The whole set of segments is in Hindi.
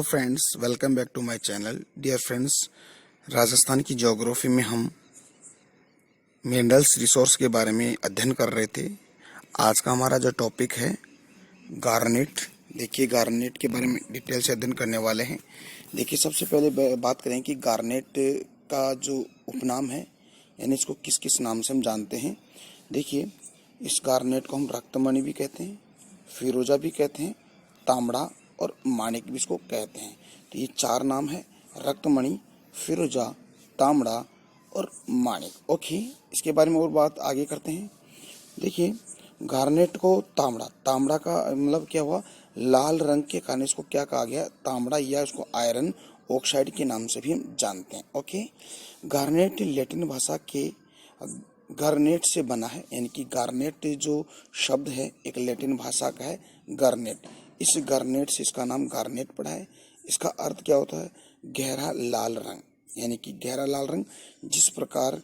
Friends, welcome back to my channel. Dear friends, Rajasthan की ज्योग्राफी में हम मिनरल्स रिसोर्स के बारे में अध्ययन कर रहे थे। आज का हमारा जो टॉपिक है गार्नेट। देखिए, गार्नेट के बारे में डिटेल से अध्ययन करने वाले हैं। देखिए, सबसे पहले बात करें कि गार्नेट का जो उपनाम है, यानी इसको किस किस नाम से हम जानते हैं। देखिए, इस गार्नेट को हम रक्तमणि भी कहते हैं, फिरोजा भी कहते हैं, तांबड़ा और माणिक भी इसको कहते हैं। तो ये चार नाम है: रक्तमणि, फिरोजा, तांबड़ा और माणिक। ओके, इसके बारे में और बात आगे करते हैं। देखिए, गार्नेट को तांबड़ा का मतलब क्या हुआ, लाल रंग के कारण इसको क्या कहा गया, तांबड़ा, या इसको आयरन ऑक्साइड के नाम से भी हम जानते हैं। ओके, गार्नेट लैटिन भाषा के गार्नेट से बना है, यानी कि गार्नेट जो शब्द है एक लैटिन भाषा का है, गार्नेट। इस गार्नेट से इसका नाम गार्नेट पड़ा है। इसका अर्थ क्या होता है, गहरा लाल रंग, यानी कि गहरा लाल रंग। जिस प्रकार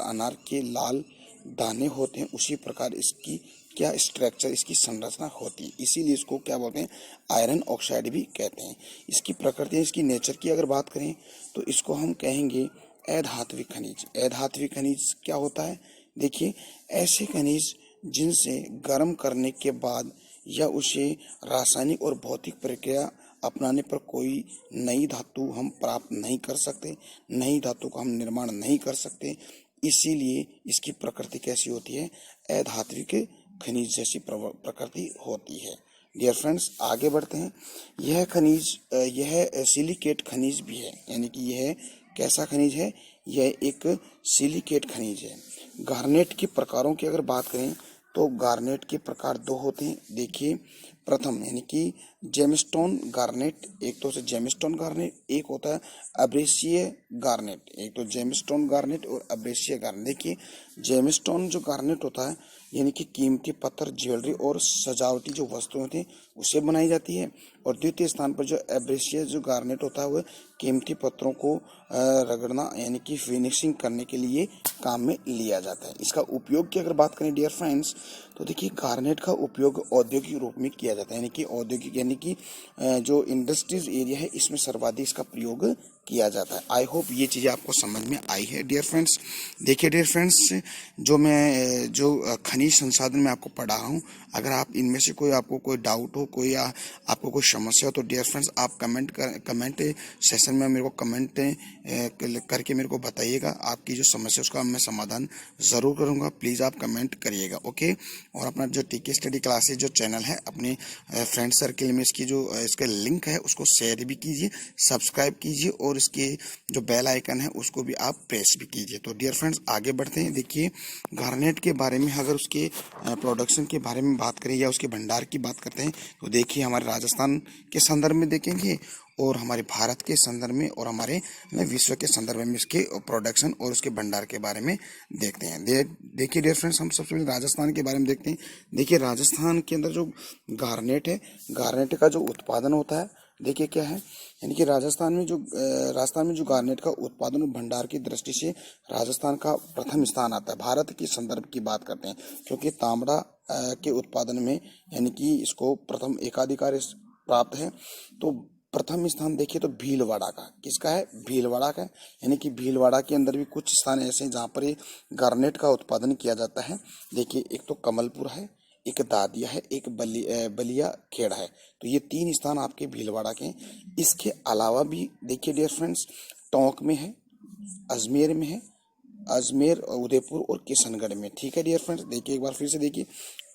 अनार के लाल दाने होते हैं, उसी प्रकार इसकी क्या स्ट्रक्चर, इसकी संरचना होती है। इसीलिए इसको क्या बोलते हैं, आयरन ऑक्साइड भी कहते हैं। इसकी प्रकृति, इसकी नेचर की अगर बात करें तो इसको हम कहेंगे अधात्विक खनिज। अधात्विक खनिज क्या होता है, देखिए, ऐसे खनिज जिनसे गर्म करने के बाद या उसे रासायनिक और भौतिक प्रक्रिया अपनाने पर कोई नई धातु हम प्राप्त नहीं कर सकते, नई धातु का हम निर्माण नहीं कर सकते। इसीलिए इसकी प्रकृति कैसी होती है, अधात्विक खनिज जैसी प्रकृति होती है। डियर फ्रेंड्स, आगे बढ़ते हैं। यह सिलिकेट खनिज भी है, यानी कि यह कैसा खनिज है, यह एक सिलिकेट खनिज है। गार्नेट के प्रकारों की अगर बात करें तो गार्नेट के प्रकार दो होते हैं। देखिए, प्रथम यानी कि जेमस्टोन गार्नेट, एक तो जेमस्टोन गार्नेट, एक होता है अब्रेसिय गार्नेट। एक तो जेमस्टोन गार्नेट और अब्रेसिय गार्नेट। देखिए, जेमस्टोन जो गार्नेट होता है, यानी कि कीमती पत्थर, ज्वेलरी और सजावटी जो वस्तुएं होती हैं उससे बनाई जाती है। और द्वितीय स्थान पर जो अब्रेसिय जो गार्नेट होता है वह कीमती पत्थरों को रगड़ना, यानी कि फिनिशिंग करने के लिए काम में लिया जाता है। इसका उपयोग की अगर बात करें डियर फ्रेंड्स, तो देखिए, गार्नेट का उपयोग औद्योगिक रूप में किया जाता है, यानी कि औद्योगिक, यानी कि जो इंडस्ट्रीज एरिया है इसमें सर्वाधिक इसका प्रयोग किया जाता है। आई होप ये चीज़ें आपको समझ में आई है डियर फ्रेंड्स। देखिए डियर फ्रेंड्स, जो खनिज संसाधन में आपको पढ़ा हूँ, अगर आप इनमें से आपको कोई डाउट हो, आपको कोई समस्या हो, तो डियर फ्रेंड्स आप कमेंट सेशन में मेरे को कमेंट करके मेरे को बताइएगा। आपकी जो समस्या उसका मैं समाधान ज़रूर करूँगा। प्लीज़ आप कमेंट करिएगा। ओके, और अपना जो टीके स्टडी क्लासेज जो चैनल है, अपने फ्रेंड सर्किल में इसका लिंक है उसको शेयर भी कीजिए, सब्सक्राइब कीजिए, और इसके जो बेल आइकन है उसको भी आप प्रेस भी कीजिए। तो डियर फ्रेंड्स, आगे बढ़ते हैं। देखिए, गार्नेट के बारे में अगर उसके प्रोडक्शन के बारे में बात करें या उसके भंडार की बात करते हैं, तो देखिए, हमारे राजस्थान के संदर्भ में देखेंगे और हमारे भारत के संदर्भ में और हमारे विश्व के संदर्भ में इसके प्रोडक्शन और उसके भंडार के बारे में देखते हैं। देखिए डियर फ्रेंड्स, हम सबसे पहले राजस्थान के बारे में देखते हैं। देखिए, राजस्थान के अंदर जो गार्नेट है, गार्नेट का जो उत्पादन होता है, देखिए क्या है, यानी कि राजस्थान में जो गार्नेट का उत्पादन और भंडार की दृष्टि से राजस्थान का प्रथम स्थान आता है। भारत के संदर्भ की बात करते हैं, क्योंकि तांबड़ा के उत्पादन में, यानी कि इसको प्रथम एकाधिकार प्राप्त है। तो प्रथम स्थान देखिए तो भीलवाड़ा का, किसका है, भीलवाड़ा का, यानी कि भीलवाड़ा के अंदर भी कुछ स्थान ऐसे हैं जहाँ पर ये गार्नेट का उत्पादन किया जाता है। देखिए, एक तो कमलपुर है, एक दादिया है, एक बलिया खेड़ा है। तो ये तीन स्थान आपके भीलवाड़ा के हैं। इसके अलावा भी देखिए डियर फ्रेंड्स, टोंक में है, अजमेर में है, अजमेर, उदयपुर और किशनगढ़ में। ठीक है डियर फ्रेंड्स, देखिए एक बार फिर से देखिए,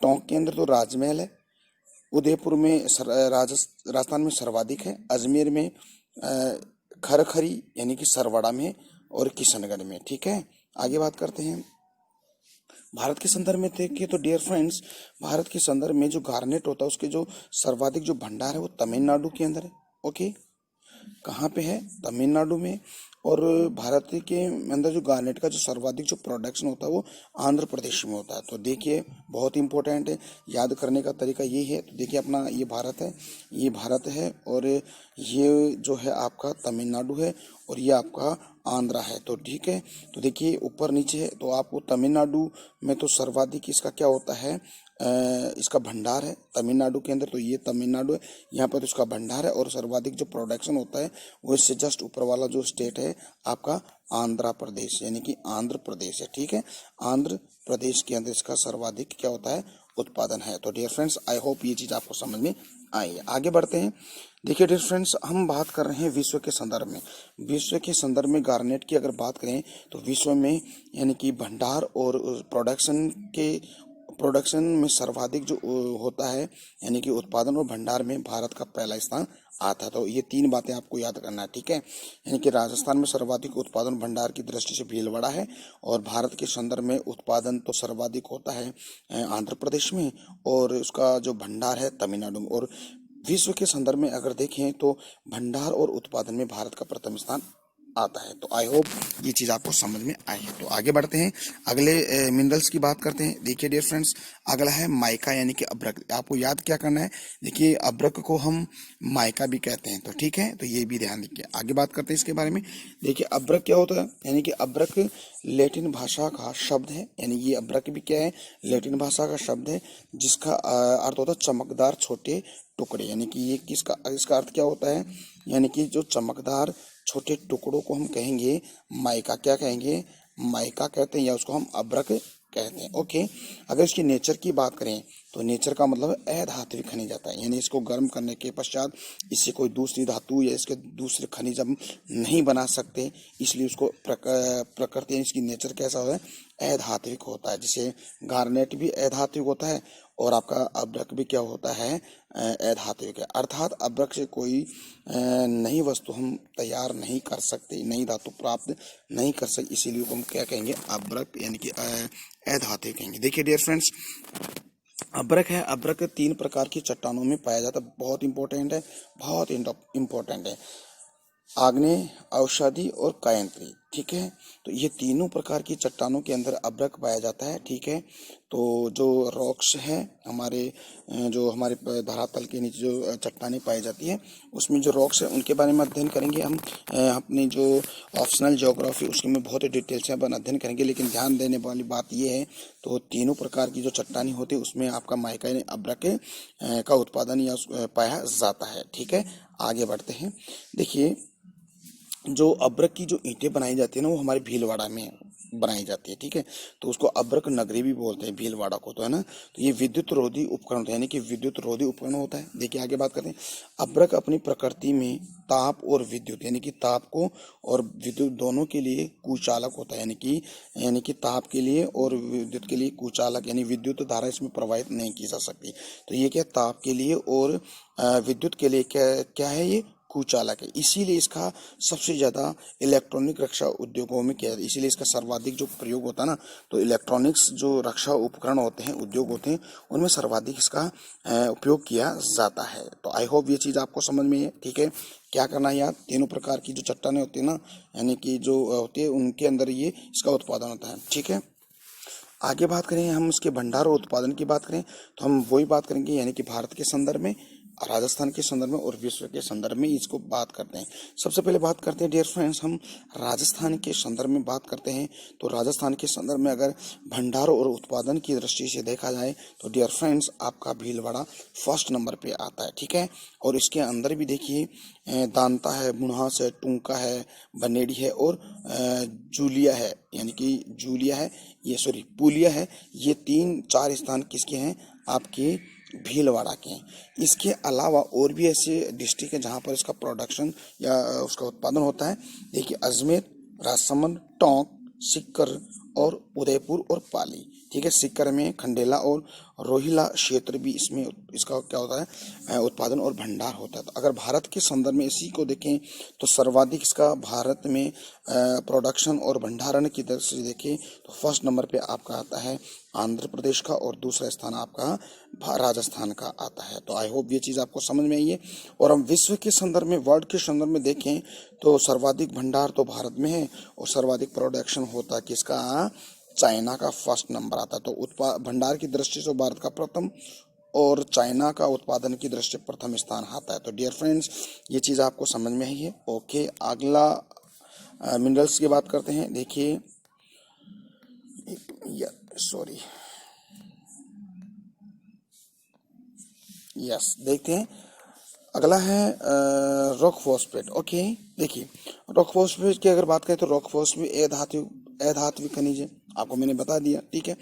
टोंक के अंदर तो राजमहल है, उदयपुर में राजस्थान में सर्वाधिक है, अजमेर में खरखरी यानी कि सरवाड़ा में, और किशनगढ़ में। ठीक है, आगे बात करते हैं। भारत के संदर्भ में देखिए तो डियर फ्रेंड्स, भारत के संदर्भ में जो गार्नेट होता है उसके जो सर्वाधिक जो भंडार है वो तमिलनाडु के अंदर है। ओके, कहाँ पे है, तमिलनाडु में। और भारत के अंदर जो गार्नेट का जो सर्वाधिक जो प्रोडक्शन होता है वो आंध्र प्रदेश में होता है। तो देखिए, बहुत इंपॉर्टेंट है, याद करने का तरीका यही है। तो देखिए, अपना ये भारत है और ये जो है आपका तमिलनाडु है और ये आपका आंध्रा है। तो ठीक है, तो देखिए ऊपर नीचे है, तो आपको तमिलनाडु में तो सर्वाधिक इसका क्या होता है, इसका भंडार है तमिलनाडु के अंदर, तो ये तमिलनाडु है, यहाँ पर तो इसका भंडार है। और सर्वाधिक जो प्रोडक्शन होता है वो इससे जस्ट ऊपर वाला जो स्टेट है आपका आंध्र प्रदेश, यानी कि आंध्र प्रदेश है, ठीक है। आंध्र प्रदेश के अंदर इसका सर्वाधिक क्या होता है, उत्पादन है। तो डियर फ्रेंड्स, आई होप ये चीज आपको समझ में आई है। आगे बढ़ते हैं। देखिए डियर फ्रेंड्स, हम बात कर रहे हैं विश्व के संदर्भ में। विश्व के संदर्भ में गार्नेट की अगर बात करें तो विश्व में यानी कि भंडार और प्रोडक्शन में सर्वाधिक जो होता है यानी कि उत्पादन और भंडार में भारत का पहला स्थान आता है। तो ये तीन बातें आपको याद करना है, ठीक है। यानी कि राजस्थान में सर्वाधिक उत्पादन भंडार की दृष्टि से भीलवाड़ा है, और भारत के संदर्भ में उत्पादन तो सर्वाधिक होता है आंध्र प्रदेश में, और उसका जो भंडार है तमिलनाडु में। और विश्व के संदर्भ में अगर देखें तो भंडार और उत्पादन में भारत का प्रथम स्थान आता है। तो आई होप ये चीज आपको समझ में आई है। तो आगे बढ़ते हैं, अगले मिनरल्स की बात करते हैं। देखिए डियर फ्रेंड्स, अगला है माइका यानी कि अब्रक। आपको याद क्या करना है, देखिए अब्रक को हम माइका भी कहते हैं, तो ठीक है, तो ये भी ध्यान रखिए। आगे बात करते हैं इसके बारे में। देखिए अब्रक क्या होता है, यानी कि अब्रक लैटिन भाषा का शब्द है, यानी ये अब्रक भी क्या है, लैटिन भाषा का शब्द है, जिसका अर्थ होता है चमकदार छोटे टुकड़े। यानी कि ये इसका अर्थ क्या होता है, यानी कि जो चमकदार छोटे टुकड़ों को हम कहेंगे माइका, क्या कहेंगे, माइका कहते हैं, या उसको हम अब्रक कहते हैं। ओके, अगर इसकी नेचर की बात करें तो नेचर का मतलब अधात्विक खनिज आता है, यानी इसको गर्म करने के पश्चात इससे कोई दूसरी धातु या इसके दूसरे खनिज हम नहीं बना सकते, इसलिए उसको प्रकृति इसकी नेचर कैसा होता है, अधात्विक होता है। जैसे गार्नेट भी अधात्विक होता है और आपका अब्रक भी क्या होता है, अधात्विक है। अर्थात अब्रक से कोई नई वस्तु हम तैयार नहीं कर सकते, नई धातु प्राप्त नहीं कर सकते, इसीलिए हम क्या कहेंगे, अब्रक यानी कि अधात्विक कहेंगे। देखिए डियर फ्रेंड्स, अब्रक है, अब्रक 3 प्रकार की चट्टानों में पाया जाता है। बहुत इंपॉर्टेंट है, बहुत इंपॉर्टेंट है। आग्नेय, औषधि और कायंत्री, ठीक है। तो ये तीनों प्रकार की चट्टानों के अंदर अब्रक पाया जाता है, ठीक है। तो जो रॉक्स है जो हमारे धरातल के नीचे जो चट्टानें पाई जाती है, उसमें जो रॉक्स है उनके बारे में अध्ययन करेंगे हम अपनी जो ऑप्शनल ज्योग्राफी उसके में बहुत ही डिटेल से अपन अध्ययन करेंगे। लेकिन ध्यान देने वाली बात यह है, तो तीनों प्रकार की जो चट्टानी होती है उसमें आपका माइका यानी अब्रक का उत्पादन या पाया जाता है, ठीक है। आगे बढ़ते हैं। देखिए जो अब्रक की जो ईंटें बनाई जाती है ना, वो हमारे भीलवाड़ा में बनाई जाती है, ठीक है। तो उसको अब्रक नगरी भी बोलते हैं भीलवाड़ा को, तो है ना। तो ये विद्युत रोधी उपकरण होता है, यानी कि विद्युत रोधी उपकरण होता है। देखिए आगे बात करते हैं। अब्रक अपनी प्रकृति में ताप और विद्युत यानी कि ताप को और विद्युत दोनों के लिए कुचालक होता है, यानी कि ताप के लिए और विद्युत के लिए कुचालक, यानी विद्युत धारा इसमें प्रवाहित नहीं की जा सकती। तो ये क्या, ताप के लिए और विद्युत के लिए क्या क्या है, ये कुचालक है। इसीलिए इसका सबसे ज्यादा इलेक्ट्रॉनिक रक्षा उद्योगों में किया जाता है, इसीलिए इसका सर्वाधिक जो प्रयोग होता है ना, तो इलेक्ट्रॉनिक्स जो रक्षा उपकरण होते हैं, उद्योग होते हैं, उनमें सर्वाधिक इसका उपयोग किया जाता है। तो आई होप ये चीज आपको समझ में है, ठीक है। क्या करना है यार, तीनों प्रकार की जो चट्टानें होती है ना, यानी कि जो होती है उनके अंदर ये इसका उत्पादन होता है, ठीक है। आगे बात करें हम इसके भंडार और उत्पादन की बात करें तो हम वही बात करेंगे, यानी कि भारत के संदर्भ में, राजस्थान के संदर्भ में और विश्व के संदर्भ में इसको बात करते हैं। सबसे पहले बात करते हैं डियर फ्रेंड्स, हम राजस्थान के संदर्भ में बात करते हैं। तो राजस्थान के संदर्भ में अगर भंडार और उत्पादन की दृष्टि से देखा जाए तो डियर फ्रेंड्स आपका भीलवाड़ा फर्स्ट नंबर पे आता है, ठीक है। और इसके अंदर भी देखिए दांता है, मुन्हास है, टुंका है, बनेड़ी है और जूलिया है, यानी कि जूलिया है, ये सॉरी पुलिया है। ये 3-4 स्थान किसके हैं, आपके भीलवाड़ा के हैं। इसके अलावा और भी ऐसे डिस्ट्रिक्ट हैं जहाँ पर इसका प्रोडक्शन या उसका उत्पादन होता है। देखिए अजमेर, राजसमंद, टोंक, सीकर और उदयपुर और पाली, ठीक है। सीकर में खंडेला और रोहिला क्षेत्र भी इसमें इसका क्या होता है, उत्पादन और भंडार होता है। तो अगर भारत के संदर्भ में इसी को देखें तो सर्वाधिक इसका भारत में प्रोडक्शन और भंडारण की दृष्टि से देखें तो फर्स्ट नंबर पे आपका आता है आंध्र प्रदेश का और दूसरा स्थान आपका राजस्थान का आता है। तो आई होप ये चीज़ आपको समझ में आई है। और हम विश्व के संदर्भ में, वर्ल्ड के संदर्भ में देखें तो सर्वाधिक भंडार तो भारत में है और सर्वाधिक प्रोडक्शन होता है किसका, चाइना का फर्स्ट नंबर आता है। तो भंडार की दृष्टि से भारत का प्रथम और चाइना का उत्पादन की दृष्टि प्रथम स्थान आता है। तो डियर फ्रेंड्स ये चीज़ आपको समझ में आई है। ओके, अगला मिनरल्स की बात करते हैं। देखिए सॉरी, यस, देखते हैं। अगला है रॉक फॉस्फेट। ओके, देखिए रॉक फॉस्फेट की अगर बात करें तो रॉक फॉस्फेट अधात्विक खनिज है, आपको मैंने बता दिया, ठीक है।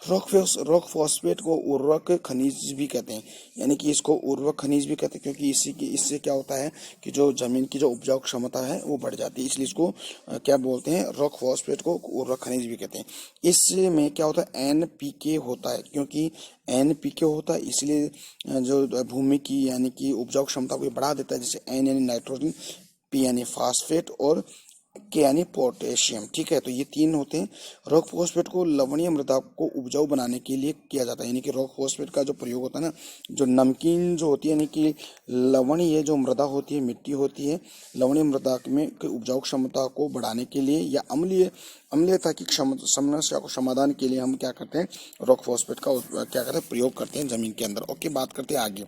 रॉक फॉस्फेट को उर्वरक खनिज भी कहते हैं, यानी कि इसको उर्वरक खनिज भी कहते हैं, क्योंकि इससे क्या होता है कि जो जमीन की जो उपजाऊ क्षमता है वो बढ़ जाती है, इसलिए इसको क्या बोलते हैं, रॉक फॉस्फेट को उर्वरक खनिज भी कहते हैं। इसमें क्या होता है, एनपीके होता है, क्योंकि एनपीके होता है इसलिए जो भूमि की यानी कि उपजाऊ क्षमता को बढ़ा देता है, जैसे एन यानी नाइट्रोजन, पी यानी फास्फेट और के यानी पोटेशियम, ठीक है। तो ये तीन होते हैं। रॉक फॉस्फेट को लवणीय मृदा को उपजाऊ बनाने के लिए किया जाता है, यानी कि रॉक फॉस्फेट का जो प्रयोग होता है ना, जो नमकीन जो होती है यानी कि लवणीय जो मृदा होती है, मिट्टी होती है, लवणीय मृदा में उपजाऊ क्षमता को बढ़ाने के लिए या अम्लीयता की समस्या को समाधान के लिए हम क्या करते हैं, रॉक फॉस्फेट का क्या करते हैं, प्रयोग करते हैं जमीन के अंदर। ओके, बात करते हैं आगे।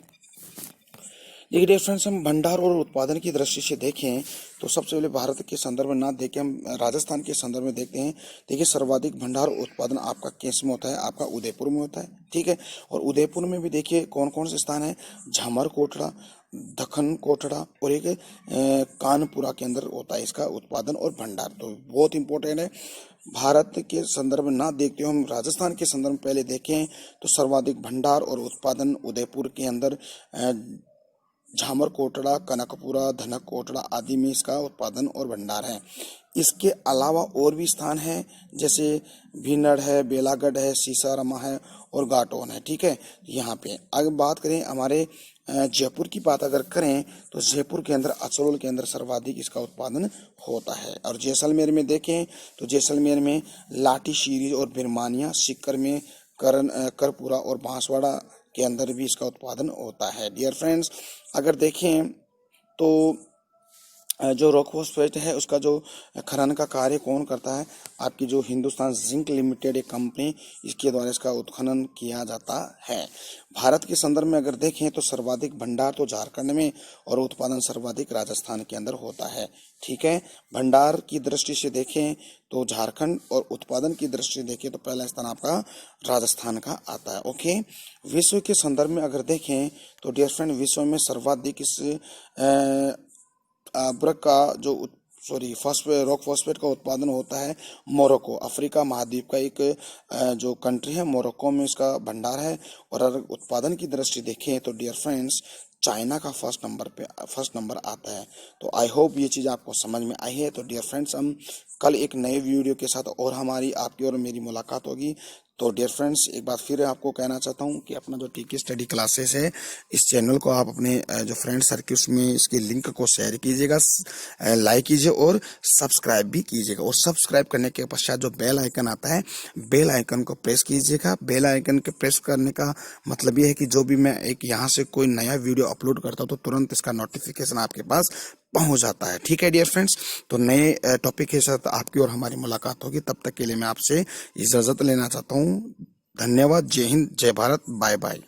देखिए डियर फ्रेंड्स, हम भंडार और उत्पादन की दृष्टि से देखें तो सबसे पहले भारत के संदर्भ में ना देखें, हम राजस्थान के संदर्भ में देखते हैं। देखिए सर्वाधिक भंडार उत्पादन आपका किस में होता है, आपका उदयपुर में होता है, ठीक है। और उदयपुर में भी देखिए कौन कौन से स्थान है, झामर कोटड़ा, दखन कोटड़ा और एक कानपुरा के अंदर होता है इसका उत्पादन और भंडार। तो बहुत इंपॉर्टेंट है। भारत के संदर्भ में ना देखते हो, हम राजस्थान के संदर्भ में पहले देखें तो सर्वाधिक भंडार और उत्पादन उदयपुर के अंदर झामर कोटड़ा, कनकपुरा, धनक कोटड़ा आदि में इसका उत्पादन और भंडार है। इसके अलावा और भी स्थान हैं, जैसे भीनड़ है, बेलागढ़ है, सीसारामा है और घाटोन है, ठीक है। यहाँ पे अगर बात करें हमारे जयपुर की बात अगर करें तो जयपुर के अंदर अचरोल के अंदर सर्वाधिक इसका उत्पादन होता है। और जैसलमेर में देखें तो जैसलमेर में लाठी शीरी और बिरमानिया, सीकर में करपुरा और बांसवाड़ा के अंदर भी इसका उत्पादन होता है। डियर फ्रेंड्स, अगर देखें तो जो रॉक फॉस्फेट है उसका जो खनन का कार्य कौन करता है, आपकी जो हिंदुस्तान जिंक लिमिटेड एक कंपनी, इसके द्वारा इसका उत्खनन किया जाता है। भारत के संदर्भ में अगर देखें तो सर्वाधिक भंडार तो झारखंड में और उत्पादन सर्वाधिक राजस्थान के अंदर होता है, ठीक है। भंडार की दृष्टि से देखें तो झारखंड और उत्पादन की दृष्टि से देखें तो पहला स्थान आपका राजस्थान का आता है। ओके, विश्व के संदर्भ में अगर देखें तो डियर फ्रेंड, विश्व में सर्वाधिक इस ब्रक का जो रॉक फॉस्फेट का उत्पादन होता है मोरक्को, अफ्रीका महाद्वीप का एक जो कंट्री है, मोरक्को में इसका भंडार है। और अगर उत्पादन की दृष्टि देखें तो डियर फ्रेंड्स, चाइना का फर्स्ट नंबर आता है। तो आई होप ये चीज़ आपको समझ में आई है। तो डियर फ्रेंड्स, हम कल एक नए वीडियो के साथ और हमारी आपकी और मेरी मुलाकात होगी। तो डियर फ्रेंड्स, एक बार फिर आपको कहना चाहता हूँ कि अपना जो टीके स्टडी क्लासेस है, इस चैनल को आप अपने जो फ्रेंड सर्किल्स में इसके लिंक को शेयर कीजिएगा, लाइक कीजिए और सब्सक्राइब भी कीजिएगा। और सब्सक्राइब करने के पश्चात जो बेल आइकन आता है, बेल आइकन को प्रेस कीजिएगा। बेल आइकन के प्रेस करने का मतलब ये है कि जो भी मैं एक यहाँ से कोई नया वीडियो अपलोड करता हूँ तो तुरंत इसका नोटिफिकेशन आपके पास पहुंच जाता है, ठीक है डियर फ्रेंड्स। तो नए टॉपिक के साथ आपकी और हमारी मुलाकात होगी, तब तक के लिए मैं आपसे इजाजत लेना चाहता हूँ। धन्यवाद। जय हिंद, जय भारत, बाय बाय।